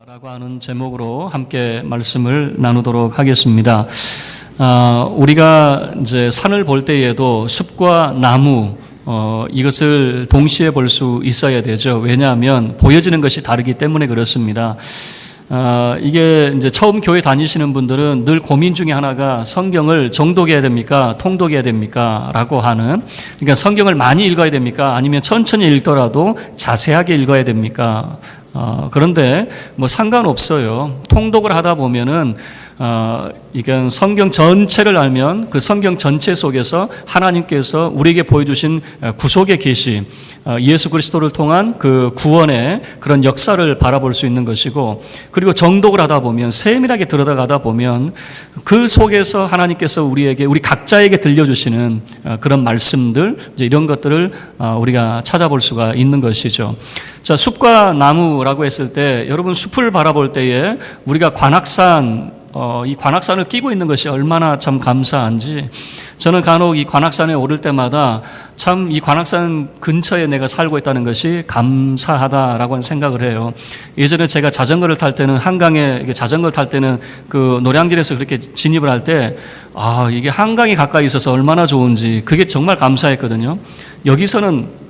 라고 하는 제목으로 함께 말씀을 나누도록 하겠습니다. 우리가 이제 산을 볼 때에도 숲과 나무 이것을 동시에 볼 수 있어야 되죠. 왜냐하면 보여지는 것이 다르기 때문에 그렇습니다. 이게 이제 처음 교회 다니시는 분들은 늘 고민 중에 하나가 성경을 정독해야 됩니까? 통독해야 됩니까? 라고 하는, 그러니까 성경을 많이 읽어야 됩니까? 아니면 천천히 읽더라도 자세하게 읽어야 됩니까? 그런데 뭐 상관없어요. 통독을 하다 보면은 이건 성경 전체를 알면 그 성경 전체 속에서 하나님께서 우리에게 보여주신 구속의 계시, 예수 그리스도를 통한 그 구원의 그런 역사를 바라볼 수 있는 것이고, 그리고 정독을 하다 보면, 세밀하게 들여다가다 보면 그 속에서 하나님께서 우리 각자에게 들려주시는 그런 말씀들, 이제 이런 것들을 우리가 찾아볼 수가 있는 것이죠. 자, 숲과 나무라고 했을 때, 여러분 숲을 바라볼 때에 우리가 이 관악산을 끼고 있는 것이 얼마나 참 감사한지, 저는 간혹 이 관악산에 오를 때마다 참 이 관악산 근처에 내가 살고 있다는 것이 감사하다라고 생각을 해요. 예전에 제가 자전거를 탈 때는, 한강에 자전거를 탈 때는 그 노량진에서 그렇게 진입을 할 때, 이게 한강이 가까이 있어서 얼마나 좋은지, 그게 정말 감사했거든요. 여기서는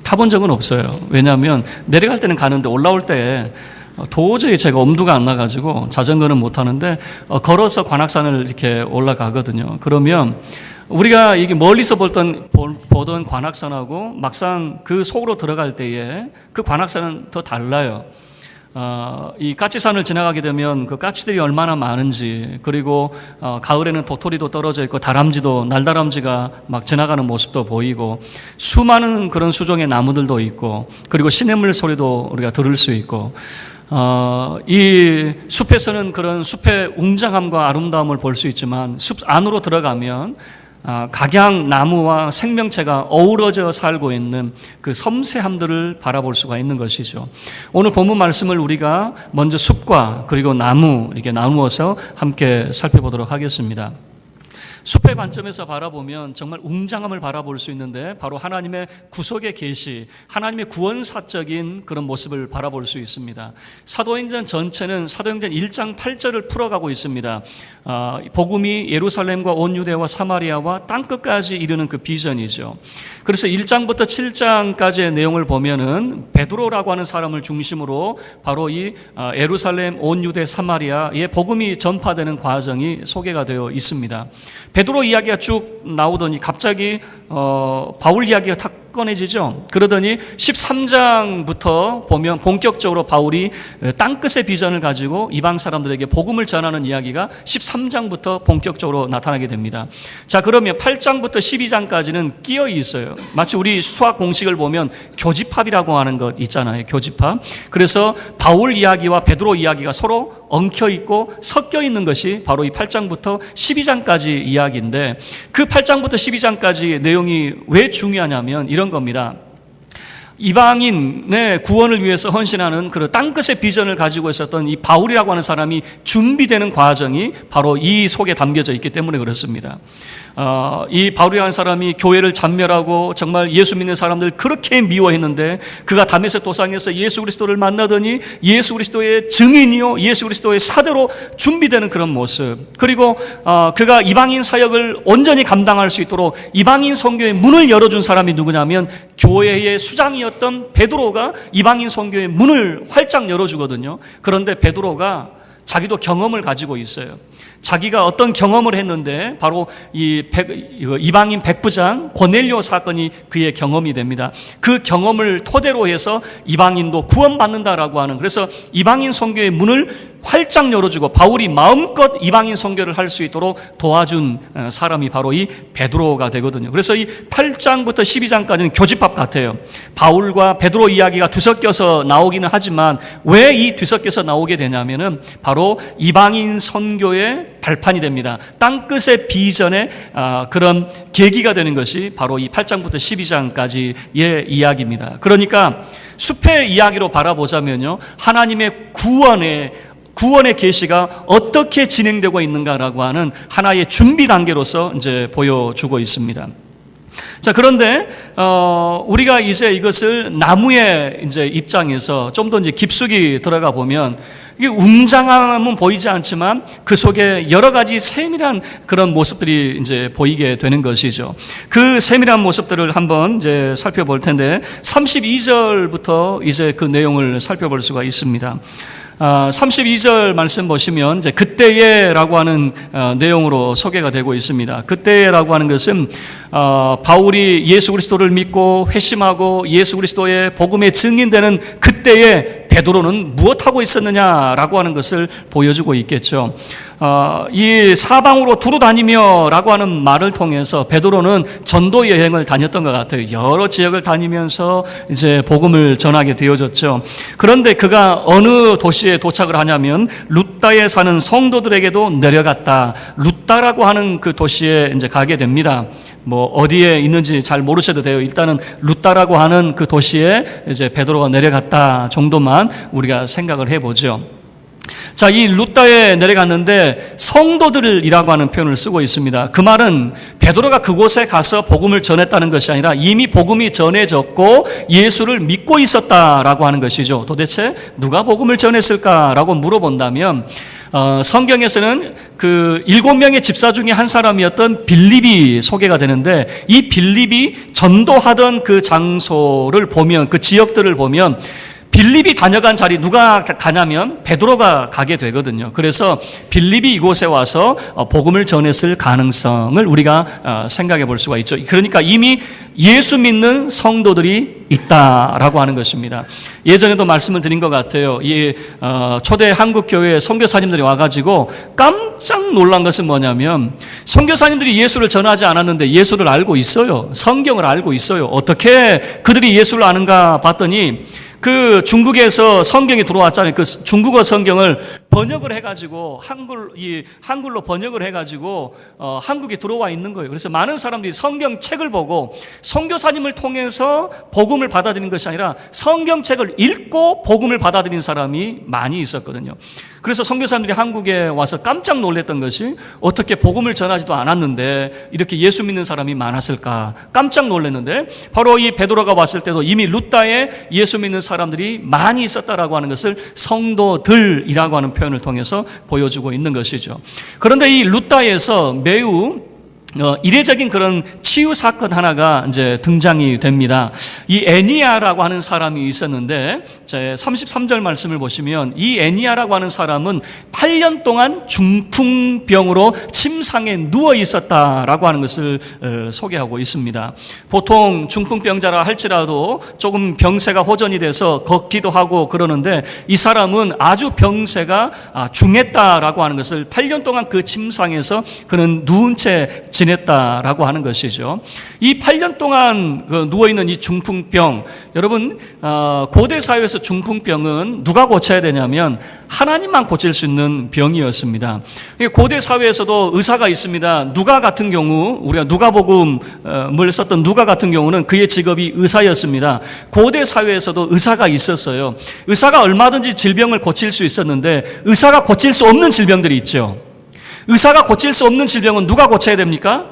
타본 적은 없어요. 왜냐하면 내려갈 때는 가는데 올라올 때 도저히 제가 엄두가 안 나가지고 자전거는 못 타는데 걸어서 관악산을 이렇게 올라가거든요. 그러면 우리가 이게 멀리서 보던 관악산하고 막상 그 속으로 들어갈 때에 그 관악산은 더 달라요. 이 까치산을 지나가게 되면 그 까치들이 얼마나 많은지, 그리고 가을에는 도토리도 떨어져 있고 날다람쥐가 막 지나가는 모습도 보이고, 수많은 그런 수종의 나무들도 있고, 그리고 시냇물 소리도 우리가 들을 수 있고, 이 숲에서는 그런 숲의 웅장함과 아름다움을 볼 수 있지만, 숲 안으로 들어가면 각양 나무와 생명체가 어우러져 살고 있는 그 섬세함들을 바라볼 수가 있는 것이죠. 오늘 본문 말씀을 우리가 먼저 숲과 그리고 나무 이렇게 나누어서 함께 살펴보도록 하겠습니다. 숲의 관점에서 바라보면 정말 웅장함을 바라볼 수 있는데, 바로 하나님의 구속의 계시, 하나님의 구원사적인 그런 모습을 바라볼 수 있습니다. 사도행전 전체는 사도행전 1장 8절을 풀어가고 있습니다. 복음이 예루살렘과 온 유대와 사마리아와 땅끝까지 이르는 그 비전이죠. 그래서 1장부터 7장까지의 내용을 보면은 베드로라고 하는 사람을 중심으로 바로 이 예루살렘, 온 유대, 사마리아의 복음이 전파되는 과정이 소개가 되어 있습니다. 베드로 이야기가 쭉 나오더니 갑자기 바울 이야기가 탁 꺼내지죠. 그러더니 13장부터 보면 본격적으로 바울이 땅끝의 비전을 가지고 이방 사람들에게 복음을 전하는 이야기가 13장부터 본격적으로 나타나게 됩니다. 자, 그러면 8장부터 12장까지는 끼어 있어요. 마치 우리 수학 공식을 보면 교집합이라고 하는 것 있잖아요. 교집합. 그래서 바울 이야기와 베드로 이야기가 서로 엉켜 있고 섞여 있는 것이 바로 이 8장부터 12장까지 이야기인데, 그 8장부터 12장까지 내용이 왜 중요하냐면 이런 겁니다. 이방인의 구원을 위해서 헌신하는 그 땅끝의 비전을 가지고 있었던 이 바울이라고 하는 사람이 준비되는 과정이 바로 이 속에 담겨져 있기 때문에 그렇습니다. 이 바울이라는 사람이 교회를 잔멸하고 정말 예수 믿는 사람들 그렇게 미워했는데, 그가 다메섹 도상에서 예수 그리스도를 만나더니 예수 그리스도의 증인이요 예수 그리스도의 사도로 준비되는 그런 모습, 그리고 그가 이방인 사역을 온전히 감당할 수 있도록 이방인 선교의 문을 열어준 사람이 누구냐면 교회의 수장이었던 베드로가 이방인 선교의 문을 활짝 열어주거든요. 그런데 베드로가 자기도 경험을 가지고 있어요. 자기가 어떤 경험을 했는데 바로 이 이방인 백부장 고넬료 사건이 그의 경험이 됩니다. 그 경험을 토대로 해서 이방인도 구원받는다라고 하는, 그래서 이방인 선교의 문을 활짝 열어주고 바울이 마음껏 이방인 선교를 할 수 있도록 도와준 사람이 바로 이 베드로가 되거든요. 그래서 이 8장부터 12장까지는 교집합 같아요. 바울과 베드로 이야기가 뒤섞여서 나오기는 하지만 왜 이 뒤섞여서 나오게 되냐면은 바로 이방인 선교의 발판이 됩니다. 땅끝의 비전의 그런 계기가 되는 것이 바로 이 8장부터 12장까지의 이야기입니다. 그러니까 숲의 이야기로 바라보자면요, 하나님의 구원의 계시가 어떻게 진행되고 있는가라고 하는 하나의 준비 단계로서 이제 보여주고 있습니다. 자, 그런데 우리가 이제 이것을 나무의 이제 입장에서 좀 더 이제 깊숙이 들어가 보면 이게 웅장함은 보이지 않지만 그 속에 여러 가지 세밀한 그런 모습들이 이제 보이게 되는 것이죠. 그 세밀한 모습들을 한번 이제 살펴볼 텐데 32절부터 이제 그 내용을 살펴볼 수가 있습니다. 32절 말씀 보시면 이제 그때에라고 하는 내용으로 소개가 되고 있습니다. 그때에라고 하는 것은 바울이 예수 그리스도를 믿고 회심하고 예수 그리스도의 복음의 증인되는 그때에 베드로는 무엇하고 있었느냐라고 하는 것을 보여주고 있겠죠. 이 사방으로 두루 다니며라고 하는 말을 통해서 베드로는 전도 여행을 다녔던 것 같아요. 여러 지역을 다니면서 이제 복음을 전하게 되어졌죠. 그런데 그가 어느 도시에 도착을 하냐면 루따에 사는 성도들에게도 내려갔다. 루따라고 하는 그 도시에 이제 가게 됩니다. 뭐 어디에 있는지 잘 모르셔도 돼요. 일단은 루따라고 하는 그 도시에 이제 베드로가 내려갔다 정도만 우리가 생각을 해보죠. 자, 이 루따에 내려갔는데 성도들이라고 하는 표현을 쓰고 있습니다. 그 말은 베드로가 그곳에 가서 복음을 전했다는 것이 아니라 이미 복음이 전해졌고 예수를 믿고 있었다라고 하는 것이죠. 도대체 누가 복음을 전했을까라고 물어본다면 성경에서는 그 7명의 집사 중에 한 사람이었던 빌립이 소개가 되는데 이 빌립이 전도하던 그 장소를 보면 그 지역들을 보면 빌립이 다녀간 자리 누가 가냐면 베드로가 가게 되거든요. 그래서 빌립이 이곳에 와서 복음을 전했을 가능성을 우리가 생각해 볼 수가 있죠. 그러니까 이미 예수 믿는 성도들이 있다라고 하는 것입니다. 예전에도 말씀을 드린 것 같아요. 이 초대 한국 교회 선교사님들이 와가지고 깜짝 놀란 것은 뭐냐면 선교사님들이 예수를 전하지 않았는데 예수를 알고 있어요. 성경을 알고 있어요. 어떻게 그들이 예수를 아는가 봤더니 그 중국에서 성경이 들어왔잖아요. 그 중국어 성경을 번역을 해가지고 한글로 번역을 해가지고 한국에 들어와 있는 거예요. 그래서 많은 사람들이 성경책을 보고 선교사님을 통해서 복음을 받아들인 것이 아니라 성경책을 읽고 복음을 받아들인 사람이 많이 있었거든요. 그래서 선교사님들이 한국에 와서 깜짝 놀랐던 것이 어떻게 복음을 전하지도 않았는데 이렇게 예수 믿는 사람이 많았을까 깜짝 놀랐는데 바로 이 베드로가 왔을 때도 이미 루따에 예수 믿는 사람들이 많이 있었다라고 하는 것을 성도들이라고 하는 표현을 통해서 보여주고 있는 것이죠. 그런데 이 루따에서 매우 이례적인 그런 치유 사건 하나가 이제 등장이 됩니다. 이 애니아라고 하는 사람이 있었는데 33절 말씀을 보시면 이 애니아라고 하는 사람은 8년 동안 중풍병으로 침상에 누워 있었다라고 하는 것을 소개하고 있습니다. 보통 중풍병자라 할지라도 조금 병세가 호전이 돼서 걷기도 하고 그러는데 이 사람은 아주 병세가 중했다라고 하는 것을 8년 동안 그 침상에서 그는 누운 채 지냈다라고 하는 것이죠. 이 8년 동안 누워있는 이 중풍병, 여러분 고대 사회에서 중풍병은 누가 고쳐야 되냐면 하나님만 고칠 수 있는 병이었습니다. 고대 사회에서도 의사가 있습니다. 누가 같은 경우 우리가 누가복음을 썼던 누가 같은 경우는 그의 직업이 의사였습니다. 고대 사회에서도 의사가 있었어요. 의사가 얼마든지 질병을 고칠 수 있었는데 의사가 고칠 수 없는 질병들이 있죠. 의사가 고칠 수 없는 질병은 누가 고쳐야 됩니까?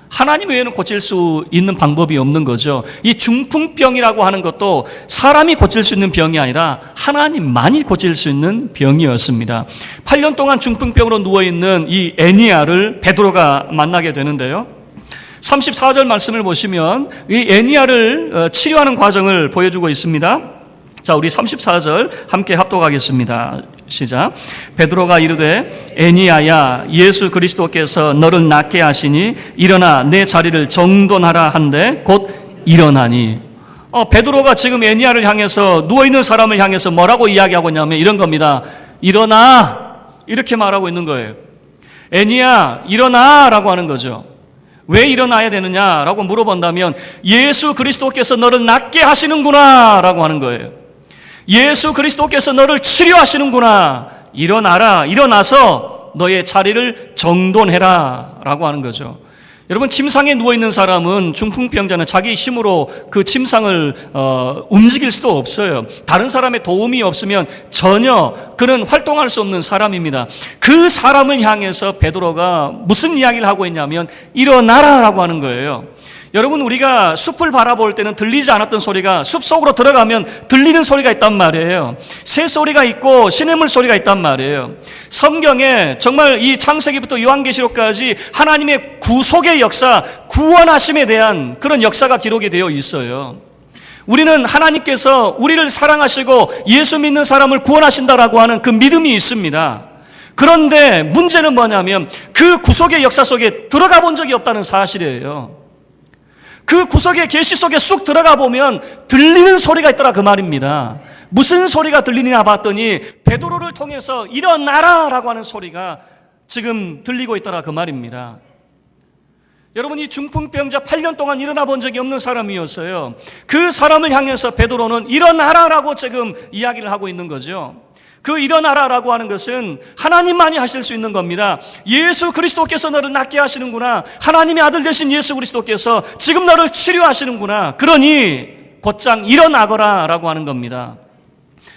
하나님 외에는 고칠 수 있는 방법이 없는 거죠. 이 중풍병이라고 하는 것도 사람이 고칠 수 있는 병이 아니라 하나님만이 고칠 수 있는 병이었습니다. 8년 동안 중풍병으로 누워있는 이 애니아를 베드로가 만나게 되는데요. 34절 말씀을 보시면 이 애니아를 치료하는 과정을 보여주고 있습니다. 자, 우리 34절 함께 합독하겠습니다. 시작. 베드로가 이르되 애니아야 예수 그리스도께서 너를 낫게 하시니 일어나 내 자리를 정돈하라 한데 곧 일어나니. 베드로가 지금 애니아를 향해서 누워있는 사람을 향해서 뭐라고 이야기하고 있냐면 이런 겁니다. 일어나 이렇게 말하고 있는 거예요. 애니아 일어나 라고 하는 거죠. 왜 일어나야 되느냐라고 물어본다면 예수 그리스도께서 너를 낫게 하시는구나 라고 하는 거예요. 예수 그리스도께서 너를 치료하시는구나. 일어나라. 일어나서 너의 자리를 정돈해라 라고 하는 거죠. 여러분, 침상에 누워있는 사람은 중풍병자는 자기 힘으로 그 침상을 움직일 수도 없어요. 다른 사람의 도움이 없으면 전혀 그는 활동할 수 없는 사람입니다. 그 사람을 향해서 베드로가 무슨 이야기를 하고 있냐면 일어나라 라고 하는 거예요. 여러분, 우리가 숲을 바라볼 때는 들리지 않았던 소리가 숲속으로 들어가면 들리는 소리가 있단 말이에요. 새 소리가 있고 시냇물 소리가 있단 말이에요. 성경에 정말 이 창세기부터 요한계시록까지 하나님의 구속의 역사, 구원하심에 대한 그런 역사가 기록이 되어 있어요. 우리는 하나님께서 우리를 사랑하시고 예수 믿는 사람을 구원하신다라고 하는 그 믿음이 있습니다. 그런데 문제는 뭐냐면 그 구속의 역사 속에 들어가 본 적이 없다는 사실이에요. 그 구속의 계시 속에 쑥 들어가 보면 들리는 소리가 있더라 그 말입니다. 무슨 소리가 들리냐 봤더니 베드로를 통해서 일어나라라고 하는 소리가 지금 들리고 있더라 그 말입니다. 여러분, 이 중풍병자 8년 동안 일어나 본 적이 없는 사람이었어요. 그 사람을 향해서 베드로는 일어나라라고 지금 이야기를 하고 있는 거죠. 그 일어나라라고 하는 것은 하나님만이 하실 수 있는 겁니다. 예수 그리스도께서 너를 낫게 하시는구나. 하나님의 아들 되신 예수 그리스도께서 지금 너를 치료하시는구나. 그러니 곧장 일어나거라 라고 하는 겁니다.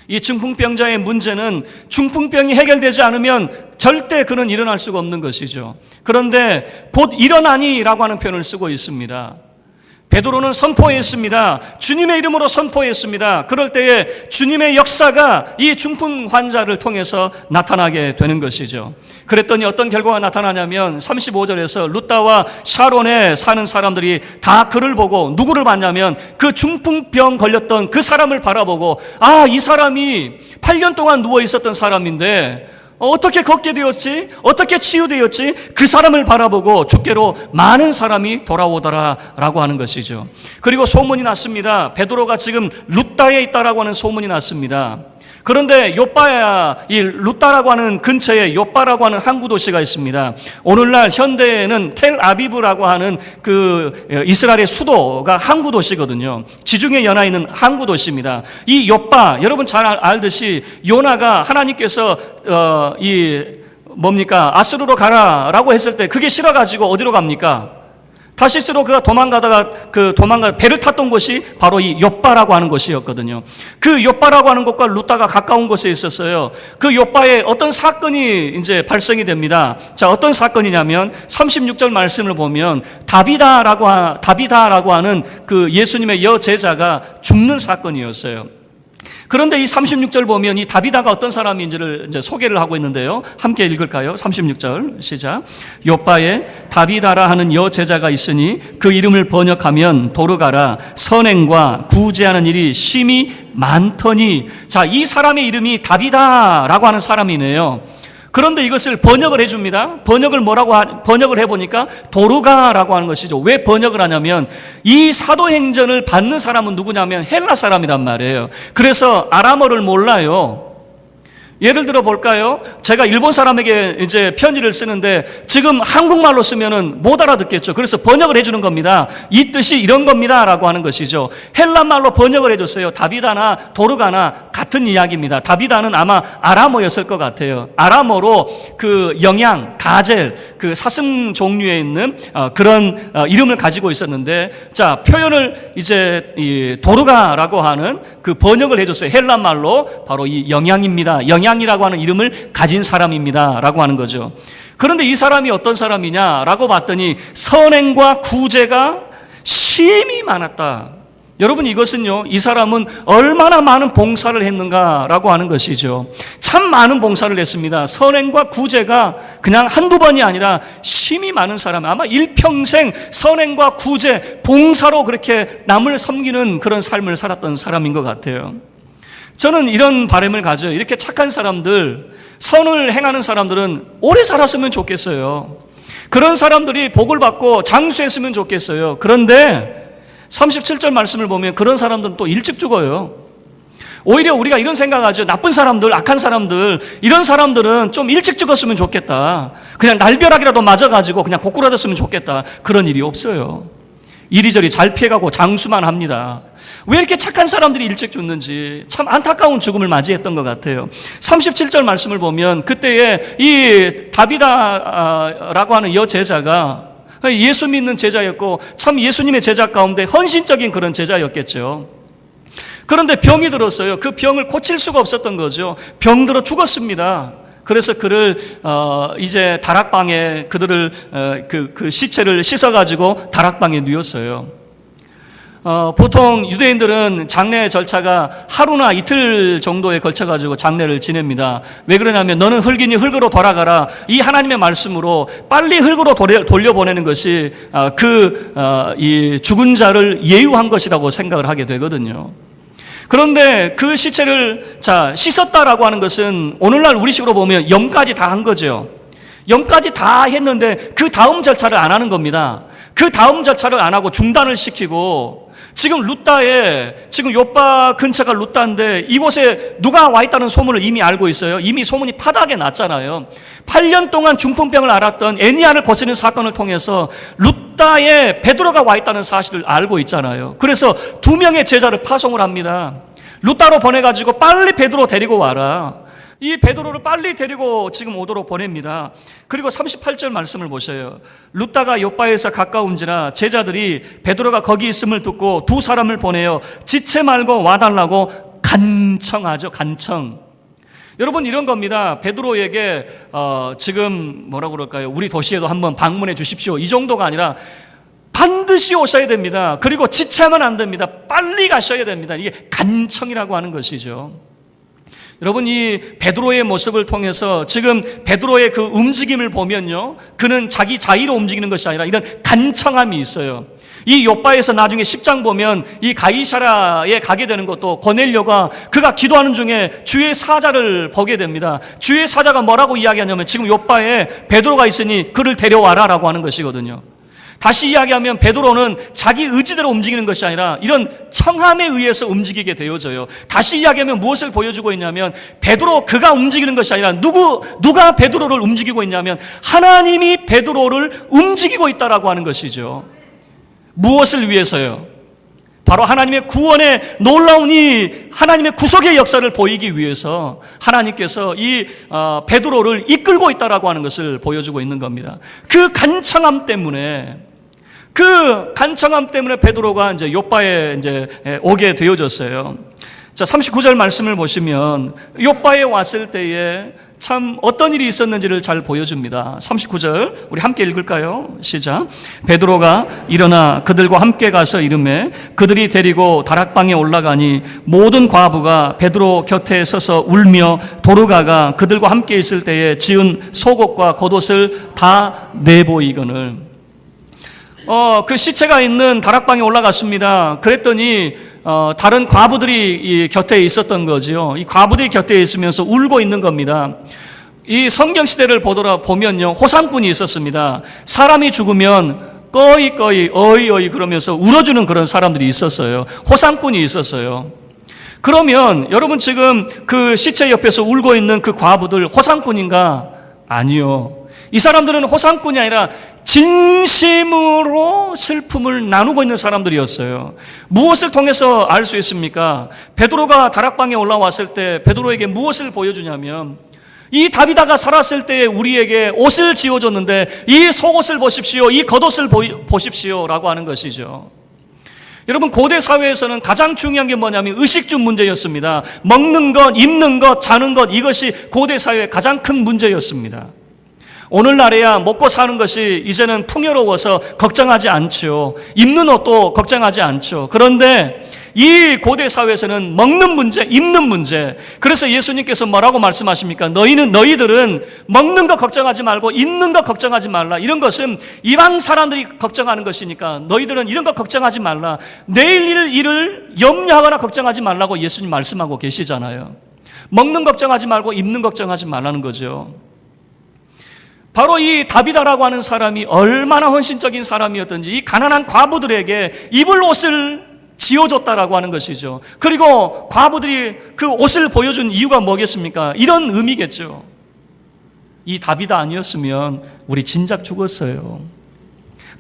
이 중풍병자의 문제는 중풍병이 해결되지 않으면 절대 그는 일어날 수가 없는 것이죠. 그런데 곧 일어나니 라고 하는 표현을 쓰고 있습니다. 베드로는 선포했습니다. 주님의 이름으로 선포했습니다. 그럴 때에 주님의 역사가 이 중풍 환자를 통해서 나타나게 되는 것이죠. 그랬더니 어떤 결과가 나타나냐면 35절에서 루다와 샤론에 사는 사람들이 다 그를 보고 누구를 봤냐면 그 중풍병 걸렸던 그 사람을 바라보고, 아, 이 사람이 8년 동안 누워 있었던 사람인데 어떻게 걷게 되었지? 어떻게 치유되었지? 그 사람을 바라보고 주께로 많은 사람이 돌아오더라라고 하는 것이죠. 그리고 소문이 났습니다. 베드로가 지금 루다에 있다라고 하는 소문이 났습니다. 그런데 요빠야, 이 루다라고 하는 근처에 요빠라고 하는 항구 도시가 있습니다. 오늘날 현대에는 텔아비브라고 하는 그 이스라엘의 수도가 항구 도시거든요. 지중해 연안에 있는 항구 도시입니다. 이 요빠, 여러분 잘 알듯이 요나가 하나님께서 아수르로 가라라고 했을 때 그게 싫어가지고 어디로 갑니까? 다시스로 그가 도망가다가 배를 탔던 곳이 바로 이 욥바라고 하는 곳이었거든요. 그 욥바라고 하는 곳과 루다가 가까운 곳에 있었어요. 그 욥바에 어떤 사건이 이제 발생이 됩니다. 자, 어떤 사건이냐면 36절 말씀을 보면 다비다라고 하는 그 예수님의 여제자가 죽는 사건이었어요. 그런데 이 36절 보면 이 다비다가 어떤 사람인지를 이제 소개를 하고 있는데요. 함께 읽을까요? 36절 시작. 욥바에 다비다라 하는 여제자가 있으니 그 이름을 번역하면 도르가라, 선행과 구제하는 일이 심히 많더니. 자, 이 사람의 이름이 다비다라고 하는 사람이네요. 그런데 이것을 번역을 해줍니다. 번역을 해보니까 도르가라고 하는 것이죠. 왜 번역을 하냐면 이 사도행전을 받는 사람은 누구냐면 헬라 사람이란 말이에요. 그래서 아람어를 몰라요. 예를 들어 볼까요? 제가 일본 사람에게 이제 편지를 쓰는데 지금 한국말로 쓰면은 못 알아듣겠죠. 그래서 번역을 해주는 겁니다. 이 뜻이 이런 겁니다 라고 하는 것이죠. 헬란말로 번역을 해줬어요. 다비다나 도르가나 같은 이야기입니다. 다비다는 아마 아람어였을 것 같아요. 아람어로 그 영양, 가젤, 그 사슴 종류에 있는 그런 이름을 가지고 있었는데, 자, 표현을 이제 이 도르가라고 하는 그 번역을 해줬어요. 헬란말로 바로 이 영양입니다. 영양이라고 하는 이름을 가진 사람입니다 라고 하는 거죠. 그런데 이 사람이 어떤 사람이냐라고 봤더니 선행과 구제가 심히 많았다. 여러분, 이것은요, 이 사람은 얼마나 많은 봉사를 했는가라고 하는 것이죠. 참 많은 봉사를 했습니다. 선행과 구제가 그냥 한두 번이 아니라 심히 많은 사람, 아마 일평생 선행과 구제, 봉사로 그렇게 남을 섬기는 그런 삶을 살았던 사람인 것 같아요. 저는 이런 바람을 가져요. 이렇게 착한 사람들, 선을 행하는 사람들은 오래 살았으면 좋겠어요. 그런 사람들이 복을 받고 장수했으면 좋겠어요. 그런데 37절 말씀을 보면 그런 사람들은 또 일찍 죽어요. 오히려 우리가 이런 생각하죠. 나쁜 사람들, 악한 사람들, 이런 사람들은 좀 일찍 죽었으면 좋겠다. 그냥 날벼락이라도 맞아가지고 그냥 고꾸라졌으면 좋겠다. 그런 일이 없어요. 이리저리 잘 피해가고 장수만 합니다. 왜 이렇게 착한 사람들이 일찍 죽는지 참 안타까운 죽음을 맞이했던 것 같아요. 37절 말씀을 보면 그때에 이 다비다라고 하는 여제자가 예수 믿는 제자였고 참 예수님의 제자 가운데 헌신적인 그런 제자였겠죠. 그런데 병이 들었어요. 그 병을 고칠 수가 없었던 거죠. 병들어 죽었습니다. 그래서 그를 이제 다락방에 그들을 그 시체를 씻어가지고 다락방에 누웠어요. 보통 유대인들은 장례 절차가 하루나 이틀 정도에 걸쳐가지고 장례를 지냅니다. 왜 그러냐면 너는 흙이니 흙으로 돌아가라. 이 하나님의 말씀으로 빨리 흙으로 돌려보내는 것이 이 죽은 자를 예우한 것이라고 생각을 하게 되거든요. 그런데 그 시체를 씻었다라고 하는 것은 오늘날 우리식으로 보면 염까지 다 한 거죠. 염까지 다 했는데 그 다음 절차를 안 하는 겁니다. 그 다음 절차를 안 하고 중단을 시키고 지금 지금 요빠 근처가 루다인데 이곳에 누가 와 있다는 소문을 이미 알고 있어요. 이미 소문이 파닥에 났잖아요. 8년 동안 중풍병을 앓았던 애니아를 고치는 사건을 통해서 루다에 베드로가 와 있다는 사실을 알고 있잖아요. 그래서 2명의 제자를 파송을 합니다. 루다로 보내가지고 빨리 베드로 데리고 와라. 이 베드로를 빨리 데리고 지금 오도록 보냅니다. 그리고 38절 말씀을 보셔요. 루다가 요빠에서 가까운지라 제자들이 베드로가 거기 있음을 듣고 2 사람을 보내어 지체 말고 와달라고 간청하죠. 간청. 여러분 이런 겁니다. 베드로에게 지금 뭐라고 그럴까요? 우리 도시에도 한번 방문해 주십시오. 이 정도가 아니라 반드시 오셔야 됩니다. 그리고 지체하면 안 됩니다. 빨리 가셔야 됩니다. 이게 간청이라고 하는 것이죠. 여러분 이 베드로의 모습을 통해서 지금 베드로의 그 움직임을 보면요, 그는 자기 자의로 움직이는 것이 아니라 이런 간청함이 있어요. 이 요빠에서 나중에 10장 보면 이 가이사랴에 가게 되는 것도 고넬료가 그가 기도하는 중에 주의 사자를 보게 됩니다. 주의 사자가 뭐라고 이야기하냐면 지금 요빠에 베드로가 있으니 그를 데려와라 라고 하는 것이거든요. 다시 이야기하면 베드로는 자기 의지대로 움직이는 것이 아니라 이런 청함에 의해서 움직이게 되어져요. 다시 이야기하면 무엇을 보여주고 있냐면 베드로 그가 움직이는 것이 아니라 누가 베드로를 움직이고 있냐면 하나님이 베드로를 움직이고 있다라고 하는 것이죠. 무엇을 위해서요? 바로 하나님의 구원의 놀라운 이 하나님의 구속의 역사를 보이기 위해서 하나님께서 이 베드로를 이끌고 있다라고 하는 것을 보여주고 있는 겁니다. 그 간청함 때문에 베드로가 이제 요빠에 이제 오게 되어졌어요. 자, 39절 말씀을 보시면 요빠에 왔을 때에 참 어떤 일이 있었는지를 잘 보여줍니다. 39절 우리 함께 읽을까요? 시작. 베드로가 일어나 그들과 함께 가서 이르매 그들이 데리고 다락방에 올라가니 모든 과부가 베드로 곁에 서서 울며 도르가가 그들과 함께 있을 때에 지은 속옷과 겉옷을 다 내보이거늘. 그 시체가 있는 다락방에 올라갔습니다. 그랬더니 다른 과부들이 이 곁에 있었던 거지요. 이 과부들이 곁에 있으면서 울고 있는 겁니다. 이 성경 시대를 보면요, 호상꾼이 있었습니다. 사람이 죽으면 꺼이 어이 그러면서 울어주는 그런 사람들이 있었어요. 호상꾼이 있었어요. 그러면 여러분 지금 그 시체 옆에서 울고 있는 그 과부들 호상꾼인가? 아니요. 이 사람들은 호상꾼이 아니라 진심으로 슬픔을 나누고 있는 사람들이었어요. 무엇을 통해서 알 수 있습니까? 베드로가 다락방에 올라왔을 때 베드로에게 무엇을 보여주냐면 이 다비다가 살았을 때 우리에게 옷을 지어줬는데 이 속옷을 보십시오, 이 겉옷을 보십시오 라고 하는 것이죠. 여러분 고대 사회에서는 가장 중요한 게 뭐냐면 의식주 문제였습니다. 먹는 것, 입는 것, 자는 것, 이것이 고대 사회의 가장 큰 문제였습니다. 오늘날에야 먹고 사는 것이 이제는 풍요로워서 걱정하지 않죠. 입는 옷도 걱정하지 않죠. 그런데 이 고대 사회에서는 먹는 문제, 입는 문제. 그래서 예수님께서 뭐라고 말씀하십니까? 너희들은 먹는 것 걱정하지 말고 입는 것 걱정하지 말라. 이런 것은 이방 사람들이 걱정하는 것이니까 너희들은 이런 것 걱정하지 말라. 내일 일을 염려하거나 걱정하지 말라고 예수님 말씀하고 계시잖아요. 먹는 걱정하지 말고 입는 걱정하지 말라는 거죠. 바로 이 다비다라고 하는 사람이 얼마나 헌신적인 사람이었던지 이 가난한 과부들에게 입을 옷을 지어줬다라고 하는 것이죠. 그리고 과부들이 그 옷을 보여준 이유가 뭐겠습니까? 이런 의미겠죠. 이 다비다 아니었으면 우리 진작 죽었어요.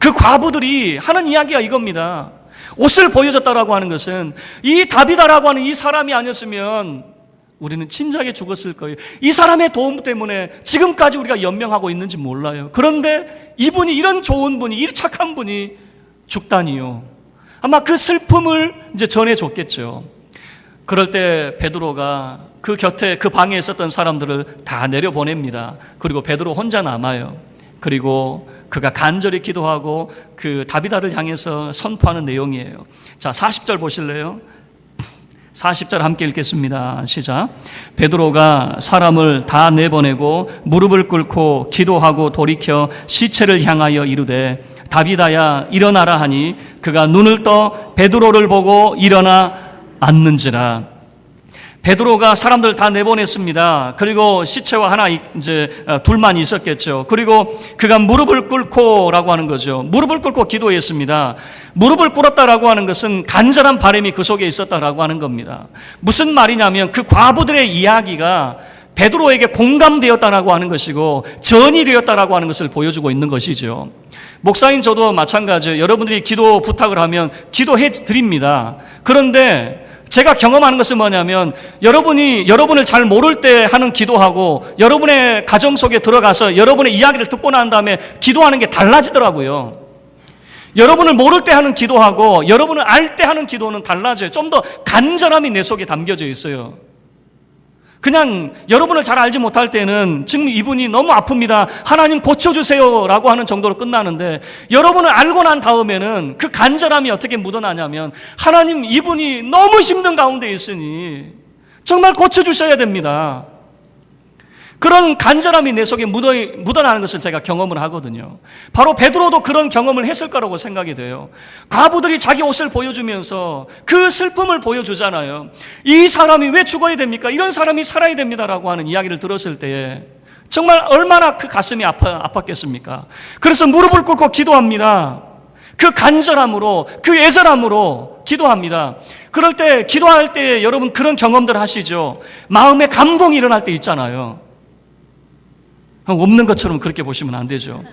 그 과부들이 하는 이야기가 이겁니다. 옷을 보여줬다라고 하는 것은 이 다비다라고 하는 이 사람이 아니었으면 우리는 진작에 죽었을 거예요. 이 사람의 도움 때문에 지금까지 우리가 연명하고 있는지 몰라요. 그런데 이분이 이런 좋은 분이, 이 착한 분이 죽다니요. 아마 그 슬픔을 이제 전해줬겠죠. 그럴 때 베드로가 그 곁에 그 방에 있었던 사람들을 다 내려보냅니다. 그리고 베드로 혼자 남아요. 그리고 그가 간절히 기도하고 그 다비다를 향해서 선포하는 내용이에요. 자, 40절 보실래요? 40절 함께 읽겠습니다. 시작. 베드로가 사람을 다 내보내고 무릎을 꿇고 기도하고 돌이켜 시체를 향하여 이르되 다비다야 일어나라 하니 그가 눈을 떠 베드로를 보고 일어나 앉는지라. 베드로가 사람들 다 내보냈습니다. 그리고 시체와 하나 이제 둘만 있었겠죠. 그리고 그가 무릎을 꿇고라고 하는 거죠. 무릎을 꿇고 기도했습니다. 무릎을 꿇었다라고 하는 것은 간절한 바람이 그 속에 있었다라고 하는 겁니다. 무슨 말이냐면 그 과부들의 이야기가 베드로에게 공감되었다라고 하는 것이고 전이 되었다라고 하는 것을 보여주고 있는 것이죠. 목사인 저도 마찬가지예요. 여러분들이 기도 부탁을 하면 기도해 드립니다. 그런데 제가 경험하는 것은 뭐냐면 여러분을 잘 모를 때 하는 기도하고 여러분의 가정 속에 들어가서 여러분의 이야기를 듣고 난 다음에 기도하는 게 달라지더라고요. 여러분을 모를 때 하는 기도하고 여러분을 알 때 하는 기도는 달라져요. 좀 더 간절함이 내 속에 담겨져 있어요. 그냥 여러분을 잘 알지 못할 때는 지금 이분이 너무 아픕니다, 하나님 고쳐주세요 라고 하는 정도로 끝나는데, 여러분을 알고 난 다음에는 그 간절함이 어떻게 묻어나냐면 하나님, 이분이 너무 힘든 가운데 있으니 정말 고쳐주셔야 됩니다. 그런 간절함이 내 속에 묻어나는 것을 제가 경험을 하거든요. 바로 베드로도 그런 경험을 했을 거라고 생각이 돼요. 과부들이 자기 옷을 보여주면서 그 슬픔을 보여주잖아요. 이 사람이 왜 죽어야 됩니까? 이런 사람이 살아야 됩니다라고 하는 이야기를 들었을 때에 정말 얼마나 그 가슴이 아팠겠습니까? 그래서 무릎을 꿇고 기도합니다. 그 간절함으로, 그 애절함으로 기도합니다. 그럴 때, 기도할 때 여러분 그런 경험들 하시죠? 마음에 감동이 일어날 때 있잖아요. 없는 것처럼 그렇게 보시면 안 되죠.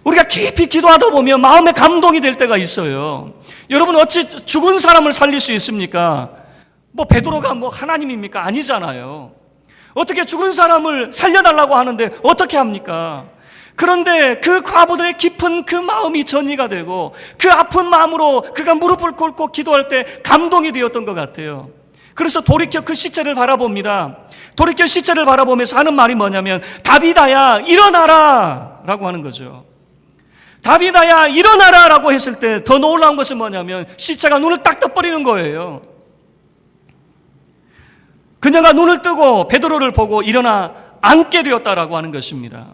우리가 깊이 기도하다 보면 마음에 감동이 될 때가 있어요. 여러분, 어찌 죽은 사람을 살릴 수 있습니까? 베드로가 하나님입니까? 아니잖아요. 어떻게 죽은 사람을 살려달라고 하는데 어떻게 합니까? 그런데 그 과부들의 깊은 그 마음이 전이가 되고 그 아픈 마음으로 그가 무릎을 꿇고 기도할 때 감동이 되었던 것 같아요. 그래서 돌이켜 그 시체를 바라봅니다. 돌이켜 시체를 바라보면서 하는 말이 뭐냐면 다비다야 일어나라 라고 하는 거죠. 다비다야 일어나라 라고 했을 때 더 놀라운 것은 뭐냐면 시체가 눈을 딱 떠버리는 거예요. 그녀가 눈을 뜨고 베드로를 보고 일어나 앉게 되었다라고 하는 것입니다.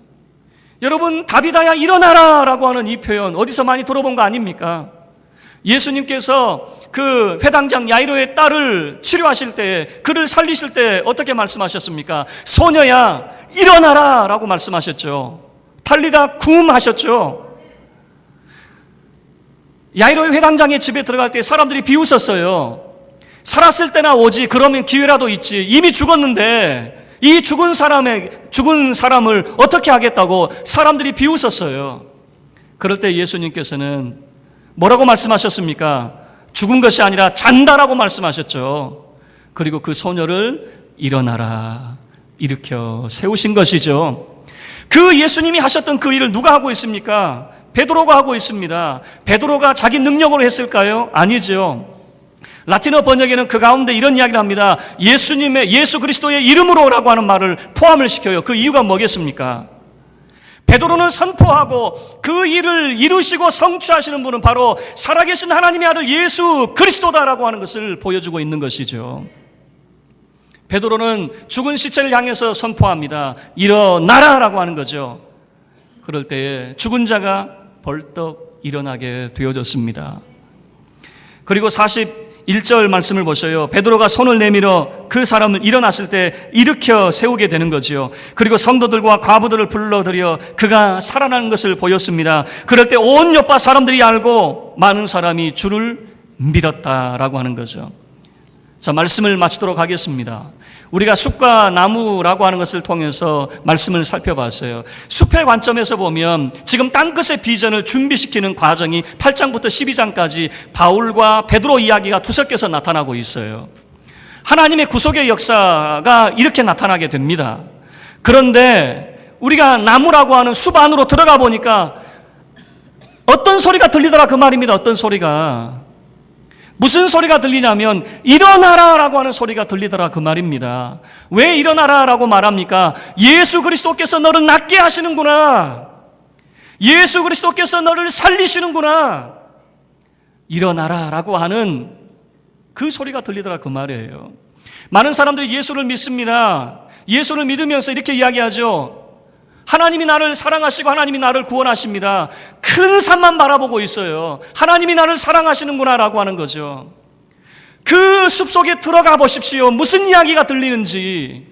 여러분, 다비다야 일어나라 라고 하는 이 표현 어디서 많이 들어본 거 아닙니까? 예수님께서 그 회당장 야이로의 딸을 치료하실 때, 그를 살리실 때 어떻게 말씀하셨습니까? 소녀야 일어나라 라고 말씀하셨죠. 탈리다 쿰 하셨죠. 야이로의 회당장의 집에 들어갈 때 사람들이 비웃었어요. 살았을 때나 오지, 그러면 기회라도 있지. 이미 죽었는데 이 죽은 사람을 어떻게 하겠다고 사람들이 비웃었어요. 그럴 때 예수님께서는 뭐라고 말씀하셨습니까? 죽은 것이 아니라 잔다라고 말씀하셨죠. 그리고 그 소녀를 일어나라 일으켜 세우신 것이죠. 그 예수님이 하셨던 그 일을 누가 하고 있습니까? 베드로가 하고 있습니다. 베드로가 자기 능력으로 했을까요? 아니죠. 라틴어 번역에는 그 가운데 이런 이야기를 합니다. 예수 그리스도의 이름으로라고 하는 말을 포함을 시켜요. 그 이유가 뭐겠습니까? 베드로는 선포하고 그 일을 이루시고 성취하시는 분은 바로 살아계신 하나님의 아들 예수 그리스도다라고 하는 것을 보여주고 있는 것이죠. 베드로는 죽은 시체를 향해서 선포합니다. 일어나라라고 하는 거죠. 그럴 때에 죽은 자가 벌떡 일어나게 되어졌습니다. 그리고 41절 말씀을 보셔요. 베드로가 손을 내밀어 그 사람을 일어났을 때 일으켜 세우게 되는 거죠. 그리고 성도들과 과부들을 불러들여 그가 살아나는 것을 보였습니다. 그럴 때 온 요파 사람들이 알고 많은 사람이 주를 믿었다라고 하는 거죠. 자, 말씀을 마치도록 하겠습니다. 우리가 숲과 나무라고 하는 것을 통해서 말씀을 살펴봤어요. 숲의 관점에서 보면 지금 땅끝의 비전을 준비시키는 과정이 8장부터 12장까지 바울과 베드로 이야기가 두섞여서 나타나고 있어요. 하나님의 구속의 역사가 이렇게 나타나게 됩니다. 그런데 우리가 나무라고 하는 숲 안으로 들어가 보니까 어떤 소리가 들리더라 그 말입니다. 어떤 소리가. 무슨 소리가 들리냐면 일어나라라고 하는 소리가 들리더라 그 말입니다. 왜 일어나라라고 말합니까? 예수 그리스도께서 너를 낫게 하시는구나. 예수 그리스도께서 너를 살리시는구나. 일어나라라고 하는 그 소리가 들리더라 그 말이에요. 많은 사람들이 예수를 믿습니다. 예수를 믿으면서 이렇게 이야기하죠. 하나님이 나를 사랑하시고 하나님이 나를 구원하십니다. 큰 산만 바라보고 있어요. 하나님이 나를 사랑하시는구나 라고 하는 거죠. 그 숲속에 들어가 보십시오. 무슨 이야기가 들리는지,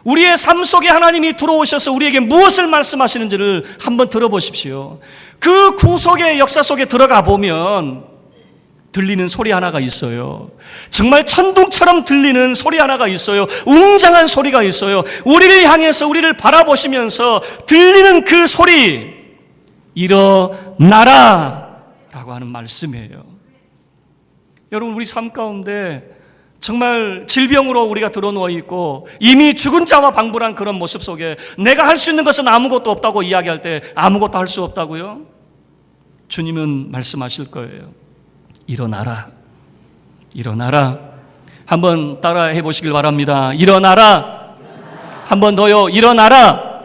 우리의 삶 속에 하나님이 들어오셔서 우리에게 무엇을 말씀하시는지를 한번 들어보십시오. 그 구속의 역사 속에 들어가 보면 들리는 소리 하나가 있어요. 정말 천둥처럼 들리는 소리 하나가 있어요. 웅장한 소리가 있어요. 우리를 향해서 우리를 바라보시면서 들리는 그 소리, 일어나라 라고 하는 말씀이에요. 여러분, 우리 삶 가운데 정말 질병으로 우리가 드러누워 있고 이미 죽은 자와 방불한 그런 모습 속에 내가 할 수 있는 것은 아무것도 없다고 이야기할 때 아무것도 할 수 없다고요? 주님은 말씀하실 거예요. 일어나라. 일어나라. 한번 따라해 보시길 바랍니다. 일어나라. 한 번 더요. 일어나라.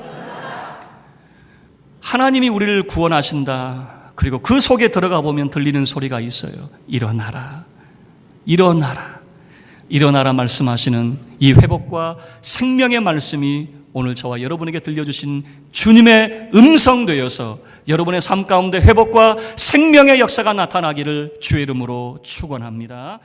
하나님이 우리를 구원하신다. 그리고 그 속에 들어가 보면 들리는 소리가 있어요. 일어나라. 일어나라. 일어나라 말씀하시는 이 회복과 생명의 말씀이 오늘 저와 여러분에게 들려주신 주님의 음성 되어서 여러분의 삶 가운데 회복과 생명의 역사가 나타나기를 주의 이름으로 축원합니다.